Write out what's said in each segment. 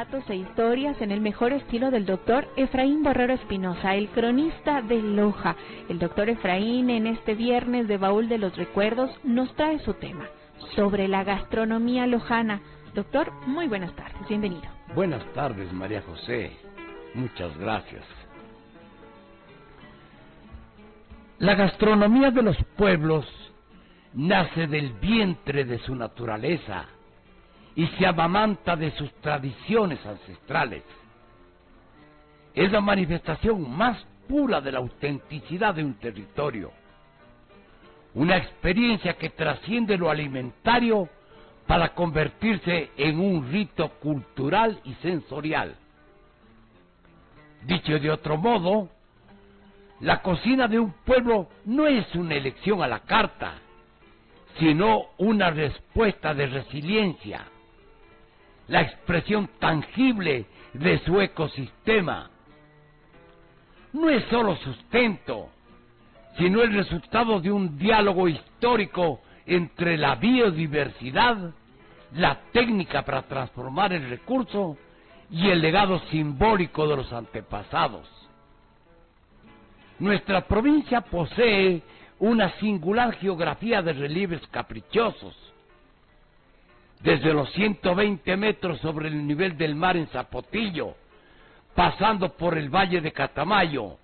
datos e historias en el mejor estilo del doctor Efraín Borrero Espinosa, el cronista de Loja. El doctor Efraín en este viernes de Baúl de los Recuerdos nos trae su tema sobre la gastronomía lojana. Doctor, muy buenas tardes, bienvenido. Buenas tardes, María José. Muchas gracias. La gastronomía de los pueblos nace del vientre de su naturaleza y se amamanta de sus tradiciones ancestrales. Es la manifestación más pura de la autenticidad de un territorio, una experiencia que trasciende lo alimentario para convertirse en un rito cultural y sensorial. Dicho de otro modo, la cocina de un pueblo no es una elección a la carta, sino una respuesta de resiliencia, la expresión tangible de su ecosistema. No es solo sustento, sino el resultado de un diálogo histórico entre la biodiversidad, la técnica para transformar el recurso y el legado simbólico de los antepasados. Nuestra provincia posee una singular geografía de relieves caprichosos. Desde los 120 metros sobre el nivel del mar en Zapotillo, pasando por el Valle de Catamayo,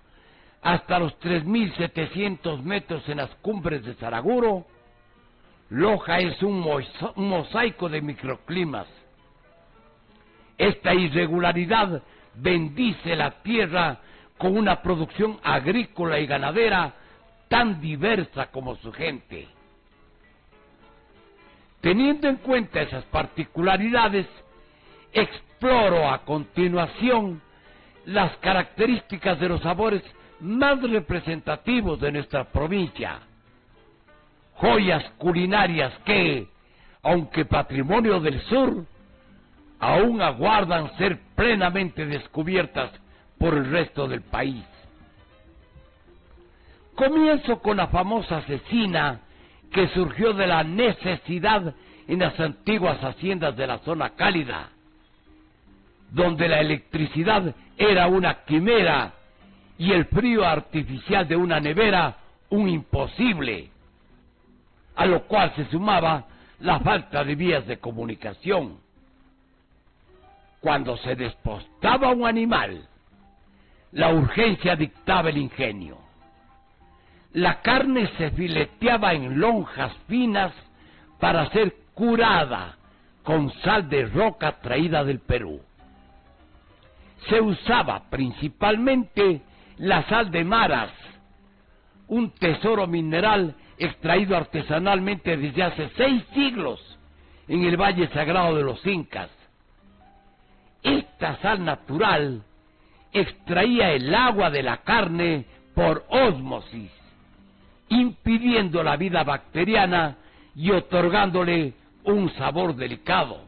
hasta los 3.700 metros en las cumbres de Saraguro, Loja es un mosaico de microclimas. Esta irregularidad bendice la tierra con una producción agrícola y ganadera tan diversa como su gente. Teniendo en cuenta esas particularidades, exploro a continuación las características de los sabores más representativos de nuestra provincia, joyas culinarias que, aunque patrimonio del sur, aún aguardan ser plenamente descubiertas por el resto del país. Comienzo con la famosa cecina que surgió de la necesidad en las antiguas haciendas de la zona cálida, donde la electricidad era una quimera y el frío artificial de una nevera un imposible, a lo cual se sumaba la falta de vías de comunicación. Cuando se despostaba un animal, la urgencia dictaba el ingenio. La carne se fileteaba en lonjas finas para ser curada con sal de roca traída del Perú. Se usaba principalmente la sal de maras, un tesoro mineral extraído artesanalmente desde hace 6 siglos en el Valle Sagrado de los Incas. Esta sal natural extraía el agua de la carne por ósmosis, impidiendo la vida bacteriana y otorgándole un sabor delicado.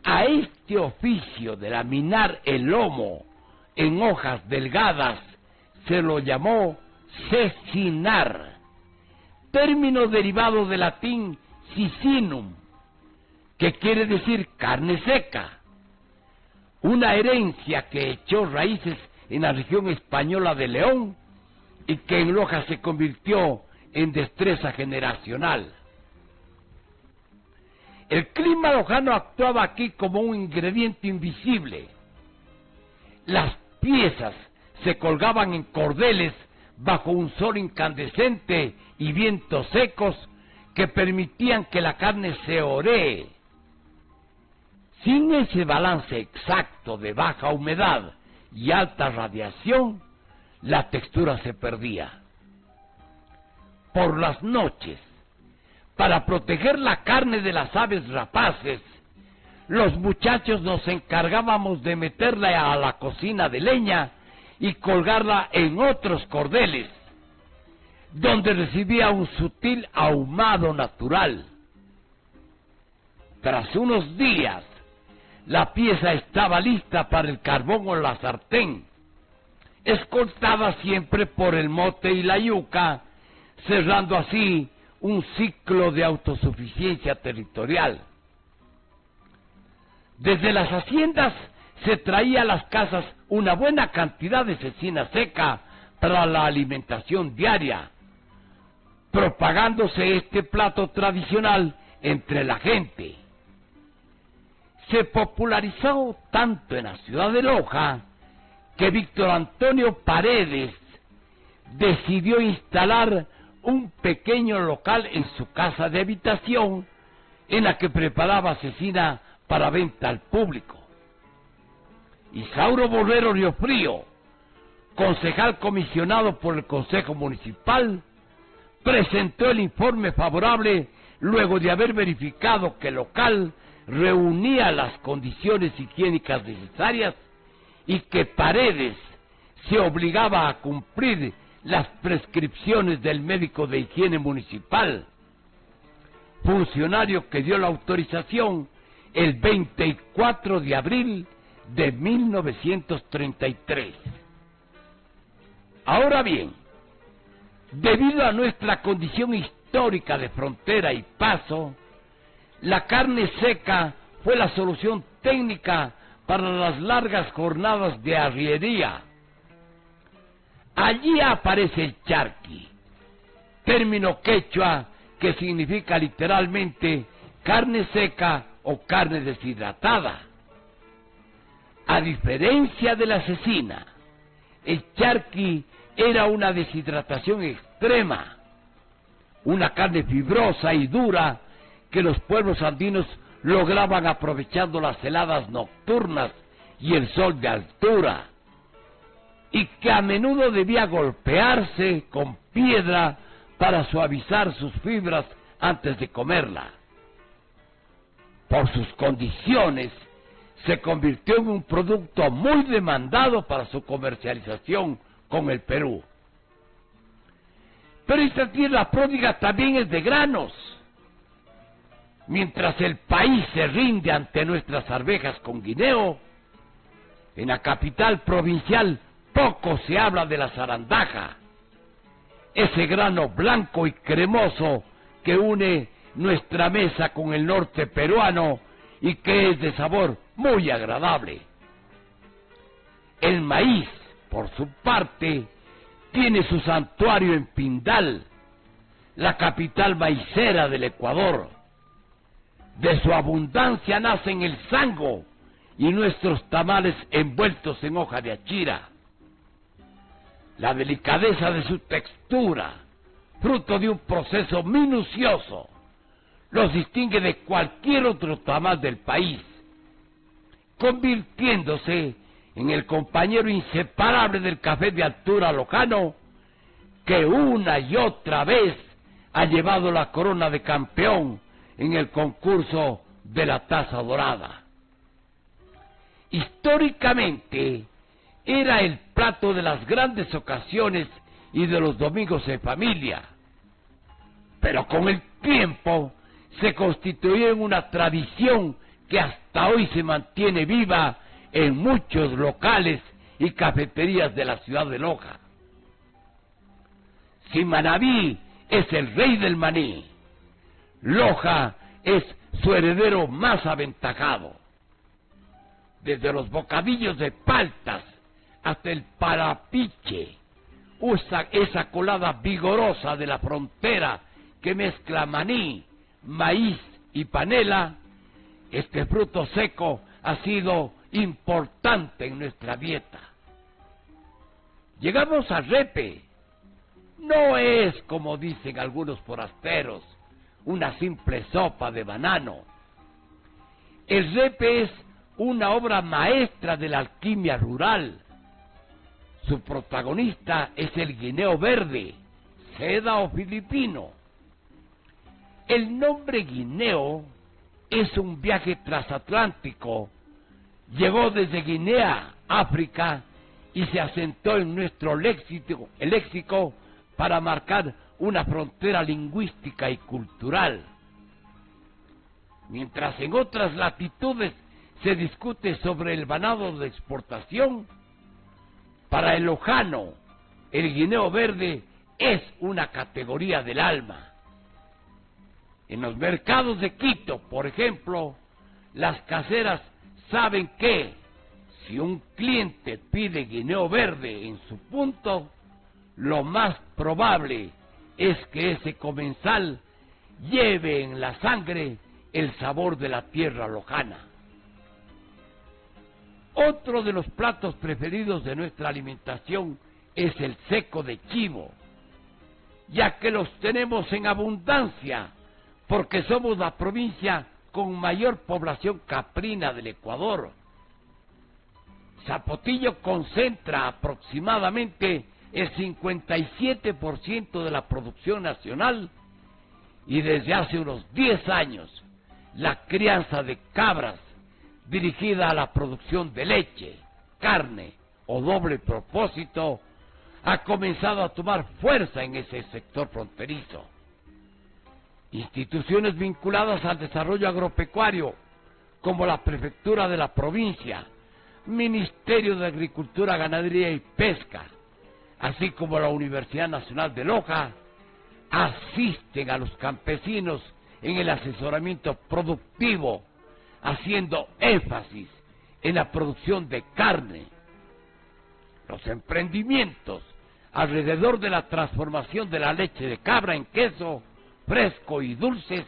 A este oficio de laminar el lomo en hojas delgadas se lo llamó cecinar, término derivado del latín cicinum, que quiere decir carne seca, una herencia que echó raíces en la región española de León y que en Loja se convirtió en destreza generacional. El clima lojano actuaba aquí como un ingrediente invisible. Las piezas se colgaban en cordeles bajo un sol incandescente y vientos secos que permitían que la carne se oree. Sin ese balance exacto de baja humedad y alta radiación, la textura se perdía. Por las noches, para proteger la carne de las aves rapaces, los muchachos nos encargábamos de meterla a la cocina de leña y colgarla en otros cordeles, donde recibía un sutil ahumado natural. Tras unos días, la pieza estaba lista para el carbón o la sartén, escoltada siempre por el mote y la yuca, cerrando así un ciclo de autosuficiencia territorial. Desde las haciendas se traía a las casas una buena cantidad de cecina seca para la alimentación diaria, propagándose este plato tradicional entre la gente. Se popularizó tanto en la ciudad de Loja que Víctor Antonio Paredes decidió instalar un pequeño local en su casa de habitación en la que preparaba cecina para venta al público. Isauro Borrero Riofrío, concejal comisionado por el Consejo Municipal, presentó el informe favorable luego de haber verificado que el local reunía las condiciones higiénicas necesarias y que Paredes se obligaba a cumplir las prescripciones del médico de higiene municipal, funcionario que dio la autorización el 24 de abril de 1933. Ahora bien, debido a nuestra condición histórica de frontera y paso, la carne seca fue la solución técnica para las largas jornadas de arriería. Allí aparece el charqui, término quechua que significa literalmente carne seca o carne deshidratada. A diferencia de la cecina, el charqui era una deshidratación extrema, una carne fibrosa y dura que los pueblos andinos lograban aprovechando las heladas nocturnas y el sol de altura, y que a menudo debía golpearse con piedra para suavizar sus fibras antes de comerla. Por sus condiciones, se convirtió en un producto muy demandado para su comercialización con el Perú. Pero esta tierra pródiga también es de granos. Mientras el país se rinde ante nuestras arvejas con guineo, en la capital provincial poco se habla de la zarandaja, ese grano blanco y cremoso que une nuestra mesa con el norte peruano y que es de sabor muy agradable. El maíz, por su parte, tiene su santuario en Pindal, la capital maicera del Ecuador. De su abundancia nacen el sango y nuestros tamales envueltos en hoja de achira. La delicadeza de su textura, fruto de un proceso minucioso, los distingue de cualquier otro tamal del país, convirtiéndose en el compañero inseparable del café de altura lojano, que una y otra vez ha llevado la corona de campeón en el concurso de la taza dorada. Históricamente, era el plato de las grandes ocasiones y de los domingos en familia, pero con el tiempo se constituyó en una tradición que hasta hoy se mantiene viva en muchos locales y cafeterías de la ciudad de Loja. Si Manabí es el rey del maní, Loja es su heredero más aventajado. Desde los bocadillos de paltas hasta el parapiche, esa colada vigorosa de la frontera que mezcla maní, maíz y panela, este fruto seco ha sido importante en nuestra dieta. Llegamos a repe. No es, como dicen algunos forasteros, una simple sopa de banano. El repe es una obra maestra de la alquimia rural. Su protagonista es el guineo verde, seda o filipino. El nombre guineo es un viaje transatlántico. Llegó desde Guinea, África, y se asentó en nuestro léxico para marcar una frontera lingüística y cultural. Mientras en otras latitudes se discute sobre el ganado de exportación, para el lojano, el guineo verde es una categoría del alma. En los mercados de Quito, por ejemplo, las caseras saben que si un cliente pide guineo verde en su punto, lo más probable es que ese comensal lleve en la sangre el sabor de la tierra lojana. Otro de los platos preferidos de nuestra alimentación es el seco de chivo, ya que los tenemos en abundancia, porque somos la provincia con mayor población caprina del Ecuador. Zapotillo concentra aproximadamente el 57% de la producción nacional y desde hace unos 10 años la crianza de cabras dirigida a la producción de leche, carne o doble propósito ha comenzado a tomar fuerza en ese sector fronterizo. Instituciones vinculadas al desarrollo agropecuario, como la Prefectura de la provincia, Ministerio de Agricultura, Ganadería y Pesca, así como la Universidad Nacional de Loja, asisten a los campesinos en el asesoramiento productivo, haciendo énfasis en la producción de carne. Los emprendimientos alrededor de la transformación de la leche de cabra en queso fresco y dulces,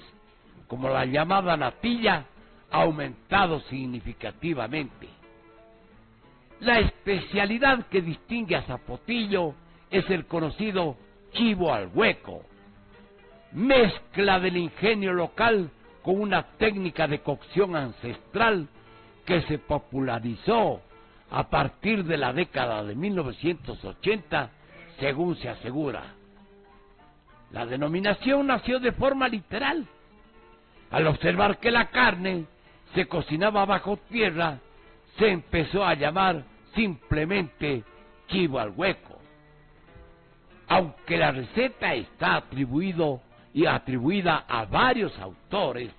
como la llamada natilla, ha aumentado significativamente. La especialidad que distingue a Zapotillo es el conocido chivo al hueco, mezcla del ingenio local con una técnica de cocción ancestral que se popularizó a partir de la década de 1980, según se asegura. La denominación nació de forma literal. Al observar que la carne se cocinaba bajo tierra, se empezó a llamar simplemente chivo al hueco. Aunque la receta está atribuida a varios autores,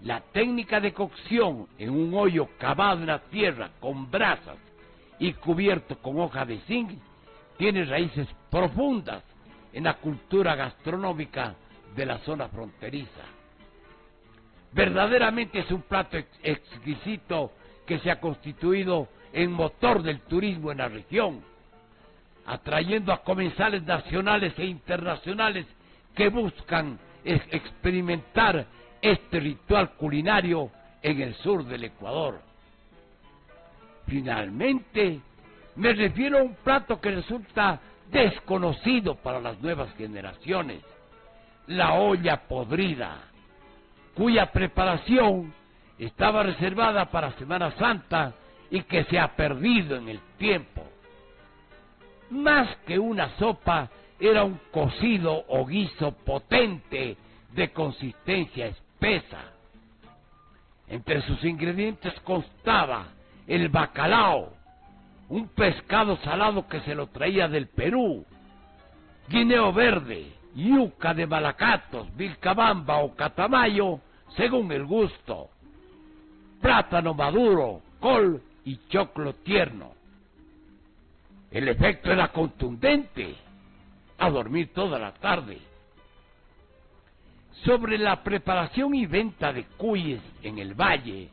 la técnica de cocción en un hoyo cavado en la tierra con brasas y cubierto con hoja de zinc tiene raíces profundas en la cultura gastronómica de la zona fronteriza. Verdaderamente es un plato exquisito que se ha constituido en motor del turismo en la región, atrayendo a comensales nacionales e internacionales que buscan experimentar este ritual culinario en el sur del Ecuador. Finalmente, me refiero a un plato que resulta desconocido para las nuevas generaciones, la olla podrida, cuya preparación estaba reservada para Semana Santa y que se ha perdido en el tiempo. Más que una sopa, era un cocido o guiso potente de consistencia espesa. Entre sus ingredientes constaba el bacalao, un pescado salado que se lo traía del Perú, guineo verde, yuca de Malacatos, vilcabamba o catamayo, según el gusto, plátano maduro, col y choclo tierno. El efecto era contundente, a dormir toda la tarde. Sobre la preparación y venta de cuyes en el valle,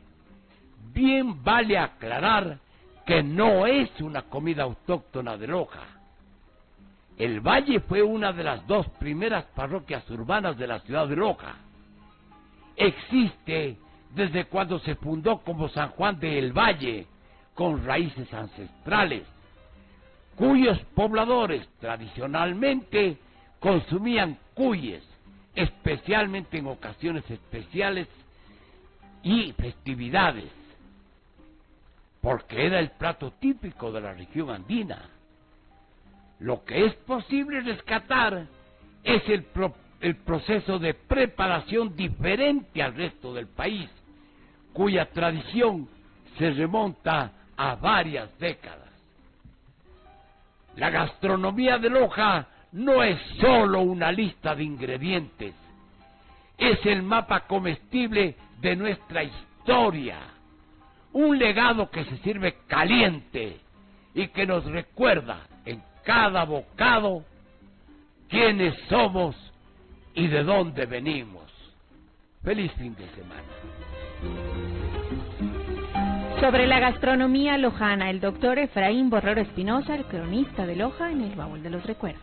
bien vale aclarar que no es una comida autóctona de Loja. El valle fue una de las 2 primeras parroquias urbanas de la ciudad de Loja. Existe desde cuando se fundó como San Juan de El Valle, con raíces ancestrales, cuyos pobladores tradicionalmente consumían cuyes, especialmente en ocasiones especiales y festividades, porque era el plato típico de la región andina. Lo que es posible rescatar es el proceso de preparación diferente al resto del país, cuya tradición se remonta a varias décadas. La gastronomía de Loja no es solo una lista de ingredientes, es el mapa comestible de nuestra historia, un legado que se sirve caliente y que nos recuerda en cada bocado quiénes somos y de dónde venimos. Feliz fin de semana. Sobre la gastronomía lojana, el doctor Efraín Borrero Espinosa, el cronista de Loja, en el baúl de los recuerdos.